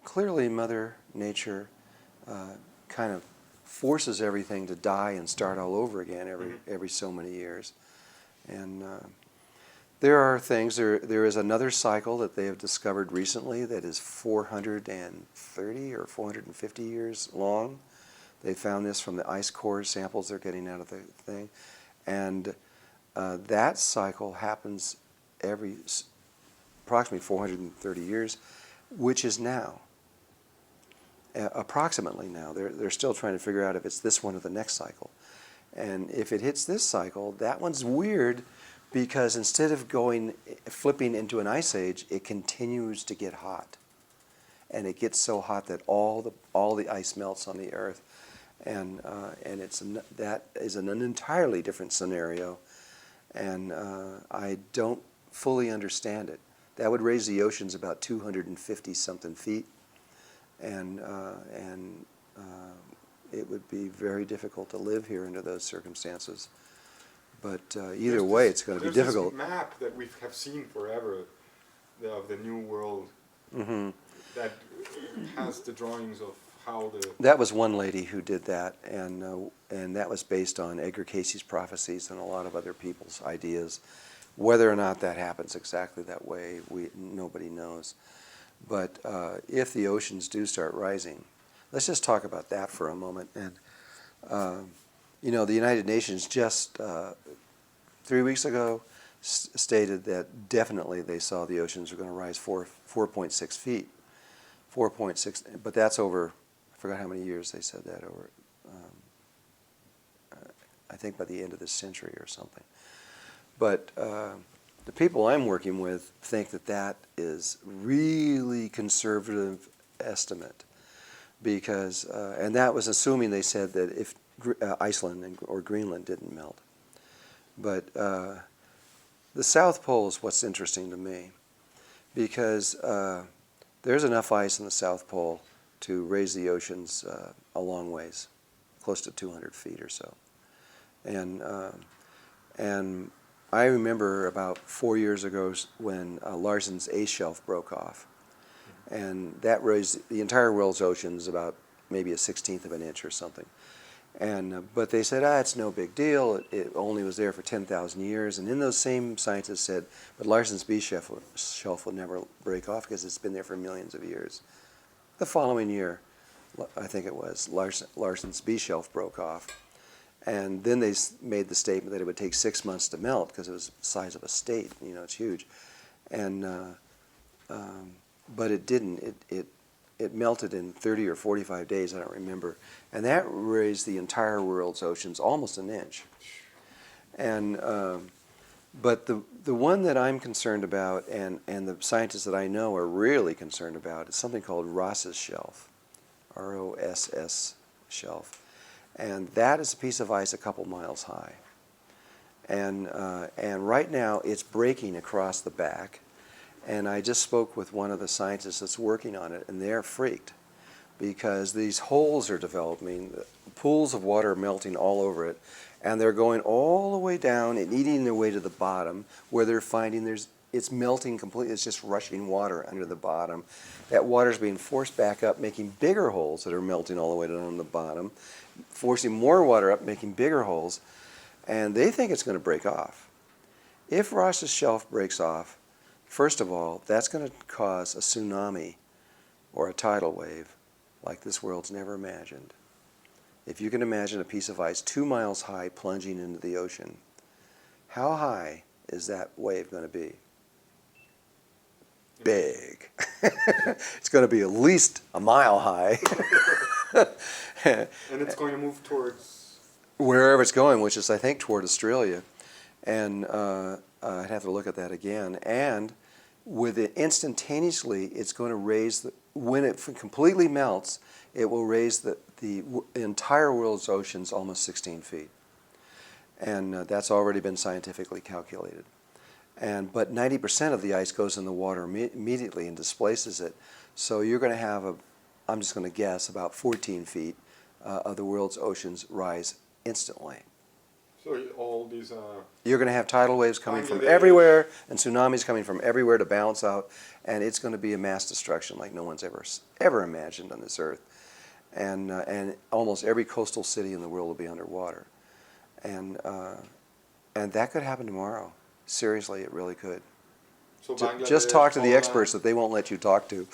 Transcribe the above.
clearly Mother Nature kind of forces everything to die and start all over again every so many years. And there are things, there is another cycle that they have discovered recently that is 430 or 450 years long. They found this from the ice core samples they're getting out of the thing. And that cycle happens every approximately 430 years, which is now. Approximately now. They're still trying to figure out if it's this one or the next cycle. And if it hits this cycle, that one's weird because instead of flipping into an ice age, it continues to get hot. And it gets so hot that all the ice melts on the Earth. And that is an entirely different scenario. And I don't fully understand it. That would raise the oceans about 250-something feet. And it would be very difficult to live here under those circumstances. But either way, it's going to be difficult. There's this map that we have seen forever of the New World that has the drawings of how the... That was one lady who did that, and that was based on Edgar Cayce's prophecies and a lot of other people's ideas. Whether or not that happens exactly that way, nobody knows. But if the oceans do start rising, let's just talk about that for a moment. And you know, the United Nations just 3 weeks ago stated that definitely they saw the oceans are going to rise 4.6 feet. 4.6, but that's over, I forgot how many years they said that, over, I think by the end of this century or something. But the people I'm working with think that that is really conservative estimate because, and that was assuming they said that if Iceland or Greenland didn't melt. But the South Pole is what's interesting to me because there's enough ice in the South Pole to raise the oceans a long ways, close to 200 feet or so. And I remember about 4 years ago when Larsen's ice shelf broke off. And that raised the entire world's oceans about maybe 1/16 of an inch or something. And but they said, it's no big deal. It only was there for 10,000 years. And then those same scientists said, but Larsen's B shelf will never break off because it's been there for millions of years. The following year, I think it was, Larsen's B shelf broke off. And then they made the statement that it would take 6 months to melt because it was the size of a state. You know, it's huge. And but it didn't. It melted in 30 or 45 days, I don't remember. And that raised the entire world's oceans almost an inch. And but the one that I'm concerned about, and the scientists that I know are really concerned about, is something called Ross's shelf, R-O-S-S shelf. And that is a piece of ice a couple miles high. And right now it's breaking across the back. And I just spoke with one of the scientists that's working on it, and they're freaked because these holes are developing, pools of water are melting all over it, and they're going all the way down and eating their way to the bottom where they're finding it's melting completely, it's just rushing water under the bottom. That water's being forced back up, making bigger holes that are melting all the way down the bottom, forcing more water up, making bigger holes, and they think it's going to break off. If Ross's shelf breaks off, first of all, that's going to cause a tsunami or a tidal wave like this world's never imagined. If you can imagine a piece of ice 2 miles high plunging into the ocean, how high is that wave going to be? Big. It's going to be at least a mile high. And it's going to move towards? Wherever it's going, which is, I think, toward Australia. And I'd have to look at that again. And with it instantaneously, it's going to raise, when it completely melts, it will raise the entire world's oceans almost 16 feet. And that's already been scientifically calculated. But 90% of the ice goes in the water immediately and displaces it. So you're going to have, I'm just going to guess, about 14 feet of the world's oceans rise instantly. So all these You're going to have tidal waves coming from Bangladesh. everywhere and tsunamis coming from everywhere to bounce out, and it's going to be a mass destruction like no one's ever imagined on this earth. And almost every coastal city in the world will be underwater, and that could happen tomorrow. Seriously, it really could. so Just talk to the Poland, experts that they won't let you talk to.